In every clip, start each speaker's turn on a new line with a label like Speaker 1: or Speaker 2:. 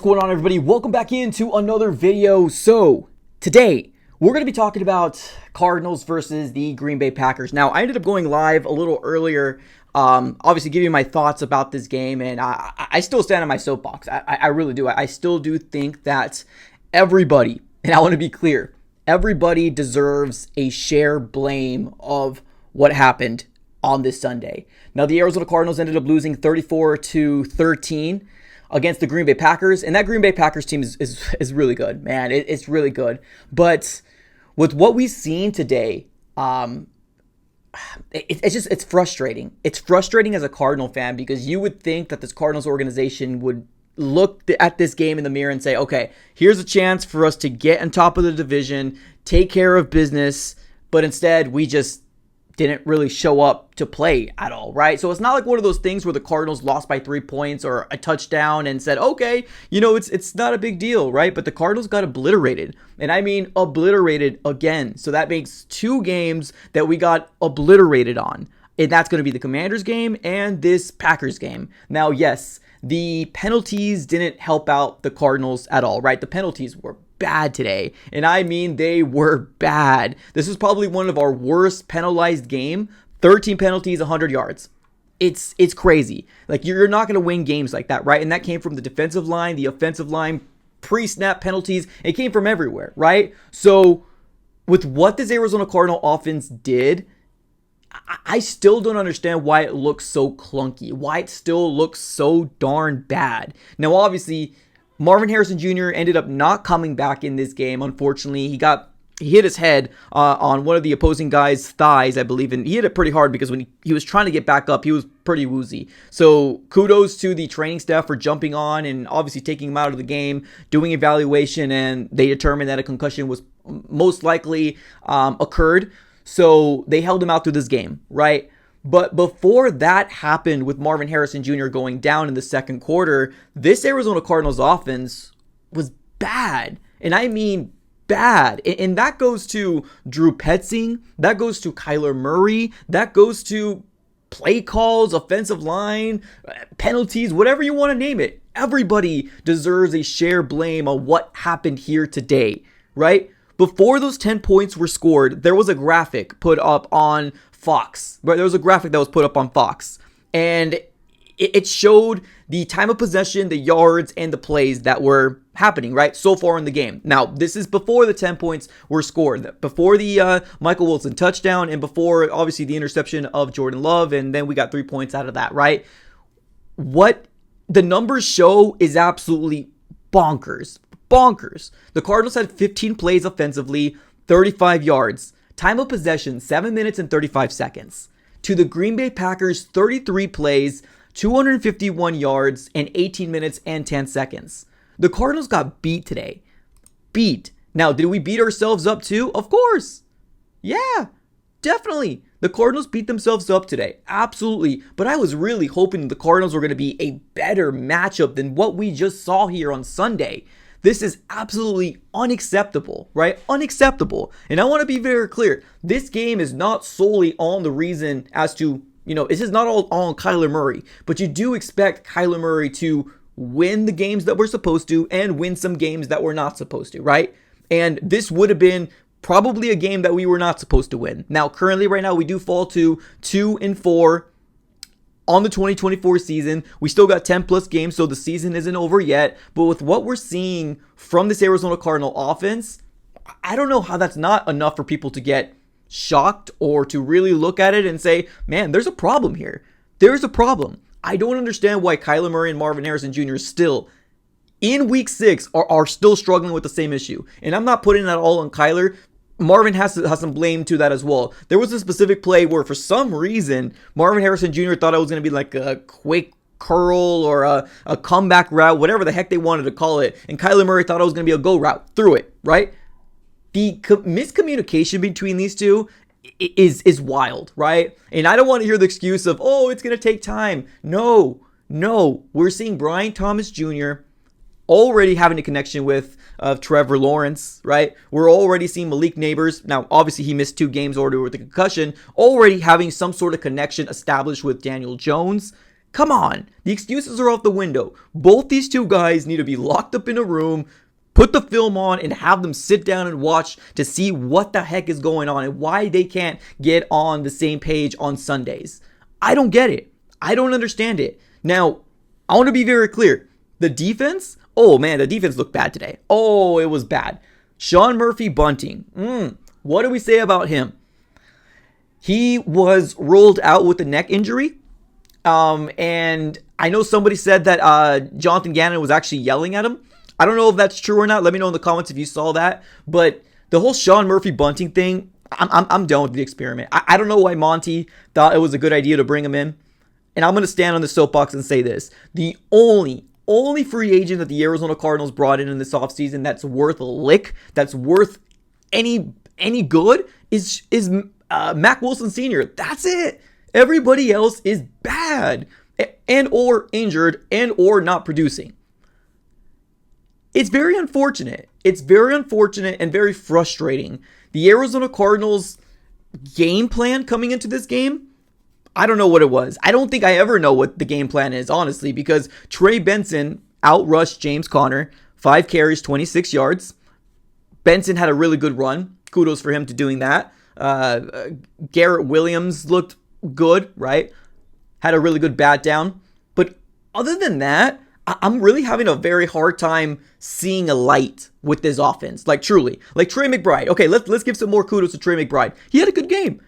Speaker 1: What's going on, everybody? Welcome back into another video. So today we're going to be talking about Cardinals versus the Green Bay Packers. Now, I ended up going live a little earlier, obviously giving my thoughts about this game, and I still stand on my soapbox. I really do. I still do think that everybody, and I want to be clear, everybody deserves a share blame of what happened on this Sunday. Now, the Arizona Cardinals ended up losing 34-13 against the Green Bay Packers, and that Green Bay Packers team is really good, man. It's really good. But with what we've seen today, it's frustrating. It's frustrating as a Cardinal fan because you would think that this Cardinals organization would look at this game in the mirror and say, okay, here's a chance for us to get on top of the division, take care of business, but instead we just didn't really show up to play at all, right? So it's not like one of those things where the Cardinals lost by 3 points or a touchdown and said, okay, it's not a big deal, right? But the Cardinals got obliterated, and I mean obliterated again. So that makes 2 games that we got obliterated on, and that's going to be the Commanders game and this Packers game. Now, yes, the penalties didn't help out the Cardinals at all, right? The penalties were bad today, and I mean they were bad. This is probably one of our worst penalized game. 13 penalties, 100 yards. It's crazy. Like, you're not going to win games like that, right? And that came from the defensive line, the offensive line, pre-snap penalties. It came from everywhere, right? So with what this Arizona Cardinal offense did, I still don't understand why it looks so clunky, why it still looks so darn bad. Now, obviously, Marvin Harrison Jr. ended up not coming back in this game. Unfortunately, he hit his head on one of the opposing guy's thighs, I believe, and he hit it pretty hard because when he was trying to get back up, he was pretty woozy. So kudos to the training staff for jumping on and obviously taking him out of the game, doing evaluation, and they determined that a concussion was most likely occurred. So they held him out through this game, right? But before that happened with Marvin Harrison Jr. going down in the second quarter, this Arizona Cardinals offense was bad. And I mean bad. And that goes to Drew Petzing. That goes to Kyler Murray. That goes to play calls, offensive line, penalties, whatever you want to name it. Everybody deserves a share blame on what happened here today, right? Before those 10 points were scored, there was a graphic put up on Fox, right? There was a graphic that was put up on Fox, and it showed the time of possession, the yards, and the plays that were happening, right, so far in the game. Now, this is before the 10 points were scored, before the Michael Wilson touchdown, and before, obviously, the interception of Jordan Love, and then we got 3 points out of that, right? What the numbers show is absolutely bonkers. The Cardinals had 15 plays offensively, 35 yards. Time of possession, 7 minutes and 35 seconds. To the Green Bay Packers, 33 plays, 251 yards, and 18 minutes and 10 seconds. The Cardinals got beat today. Beat. Now, did we beat ourselves up too? Of course. Yeah, definitely. The Cardinals beat themselves up today. Absolutely. But I was really hoping the Cardinals were going to be a better matchup than what we just saw here on Sunday. This is absolutely unacceptable, right? Unacceptable. And I want to be very clear. This game is not solely on the reason as to, this is not all on Kyler Murray. But you do expect Kyler Murray to win the games that we're supposed to and win some games that we're not supposed to, right? And this would have been probably a game that we were not supposed to win. Now, currently, right now, we do fall to 2-4 on the 2024 season. We still got 10 plus games, so the season isn't over yet. But with what we're seeing from this Arizona Cardinal offense, I don't know how that's not enough for people to get shocked or to really look at it and say, man, there's a problem here. There's a problem. I don't understand why Kyler Murray and Marvin Harrison Jr. still, in week 6, are still struggling with the same issue. And I'm not putting that all on Kyler. Marvin has some blame to that as well. There was a specific play where, for some reason, Marvin Harrison Jr. thought it was going to be like a quick curl or a comeback route, whatever the heck they wanted to call it. And Kyler Murray thought it was going to be a go route through it, right? The miscommunication between these two is wild, right? And I don't want to hear the excuse of, oh, it's going to take time. No. We're seeing Brian Thomas Jr. already having a connection with Trevor Lawrence, right? We're already seeing Malik Neighbors. Now, obviously, he missed 2 games already with the concussion. Already having some sort of connection established with Daniel Jones. Come on. The excuses are out the window. Both these two guys need to be locked up in a room, put the film on, and have them sit down and watch to see what the heck is going on and why they can't get on the same page on Sundays. I don't get it. I don't understand it. Now, I want to be very clear. The defense, oh man, the defense looked bad today. Oh, it was bad. Sean Murphy Bunting. What do we say about him? He was rolled out with a neck injury. And I know somebody said that Jonathan Gannon was actually yelling at him. I don't know if that's true or not. Let me know in the comments if you saw that. But the whole Sean Murphy Bunting thing, I'm done with the experiment. I don't know why Monty thought it was a good idea to bring him in. And I'm going to stand on the soapbox and say this. The only free agent that the Arizona Cardinals brought in this offseason that's worth a lick, that's worth any good, is Mac Wilson Sr. That's it. Everybody else is bad and or injured and or not producing. It's very unfortunate. It's very unfortunate and very frustrating. The Arizona Cardinals game plan coming into this game, I don't know what it was. I don't think I ever know what the game plan is, honestly, because Trey Benson outrushed James Conner, 5 carries, 26 yards. Benson had a really good run. Kudos for him to doing that. Garrett Williams looked good, right? Had a really good bat down. But other than that, I'm really having a very hard time seeing a light with this offense. Like, truly. Like Trey McBride. Okay, let's give some more kudos to Trey McBride. He had a good game.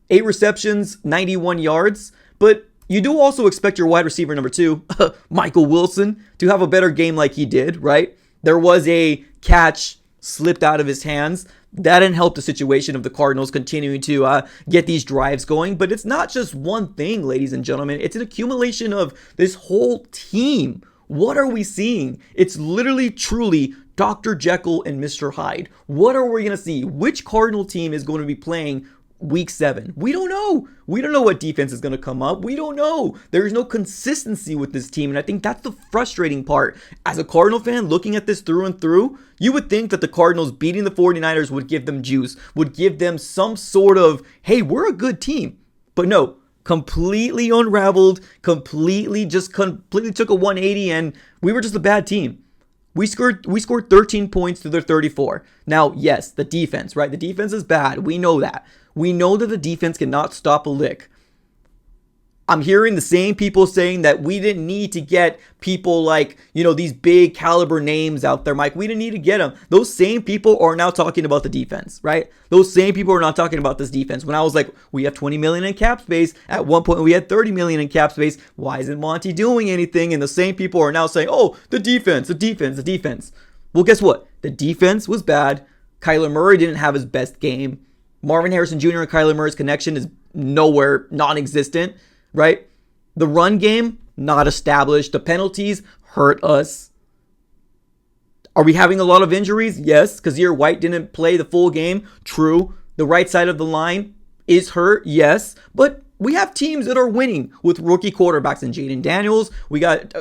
Speaker 1: 8 receptions, 91 yards. But you do also expect your wide receiver number 2, Michael Wilson, to have a better game like he did, right? There was a catch slipped out of his hands. That didn't help the situation of the Cardinals continuing to get these drives going. But it's not just one thing, ladies and gentlemen. It's an accumulation of this whole team. What are we seeing? It's literally, truly Dr. Jekyll and Mr. Hyde. What are we going to see? Which Cardinal team is going to be playing Week 7? We don't know. We don't know what defense is going to come up. We don't know. There is no consistency with this team, and I think that's the frustrating part. As a Cardinal fan, looking at this through and through, you would think that the Cardinals beating the 49ers would give them juice, would give them some sort of, hey, we're a good team. But no, completely unraveled, completely took a 180, and we were just a bad team. We scored 13 points to their 34. Now, yes, the defense, right? The defense is bad. We know that. We know that the defense cannot stop a lick. I'm hearing the same people saying that we didn't need to get people like, these big caliber names out there, Mike. We didn't need to get them. Those same people are now talking about the defense, right? Those same people are not talking about this defense. When I was like, we have 20 million in cap space. At one point, we had 30 million in cap space. Why isn't Monty doing anything? And the same people are now saying, oh, the defense. Well, guess what? The defense was bad. Kyler Murray didn't have his best game. Marvin Harrison Jr. and Kyler Murray's connection is nowhere, non-existent. Right? The run game, not established. The penalties hurt us. Are we having a lot of injuries? Yes. Kazir White didn't play the full game. True. The right side of the line is hurt. Yes. But we have teams that are winning with rookie quarterbacks in Jaden Daniels. We got,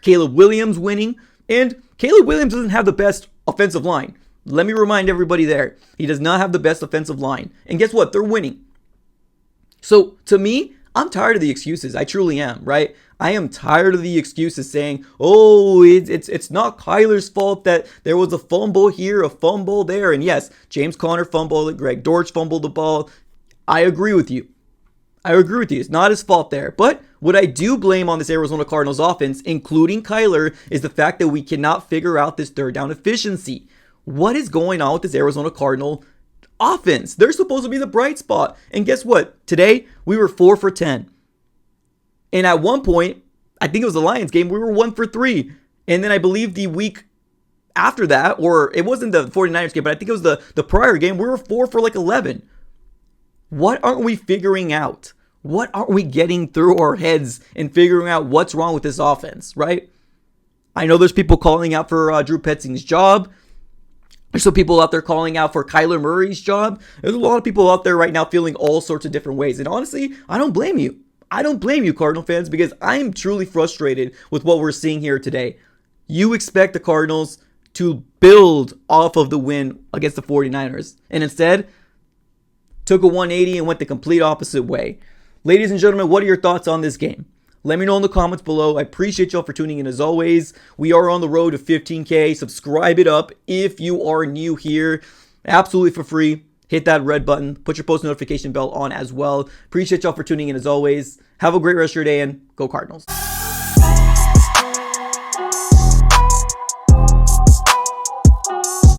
Speaker 1: Caleb Williams winning. And Caleb Williams doesn't have the best offensive line. Let me remind everybody there. He does not have the best offensive line. And guess what? They're winning. So, to me, I'm tired of the excuses. I truly am, right? I am tired of the excuses saying, oh, it's not Kyler's fault that there was a fumble here, a fumble there. And yes, James Conner fumbled it. Greg Dortch fumbled the ball. I agree with you. It's not his fault there. But what I do blame on this Arizona Cardinals offense, including Kyler, is the fact that we cannot figure out this third down efficiency. What is going on with this Arizona Cardinal offense? They're supposed to be the bright spot. And guess what? Today, we were 4 for 10. And at one point, I think it was the Lions game, we were 1 for 3. And then I believe the week after that, or it wasn't the 49ers game, but I think it was the prior game, we were 4 for 11. What aren't we figuring out? What aren't we getting through our heads and figuring out what's wrong with this offense, right? I know there's people calling out for Drew Petzing's job. There's some people out there calling out for Kyler Murray's job. There's a lot of people out there right now feeling all sorts of different ways. And honestly, I don't blame you. I don't blame you, Cardinal fans, because I am truly frustrated with what we're seeing here today. You expect the Cardinals to build off of the win against the 49ers. And instead, took a 180 and went the complete opposite way. Ladies and gentlemen, what are your thoughts on this game? Let me know in the comments below. I appreciate y'all for tuning in as always. We are on the road to 15K. Subscribe it up if you are new here. Absolutely for free. Hit that red button. Put your post notification bell on as well. Appreciate y'all for tuning in as always. Have a great rest of your day and go Cardinals.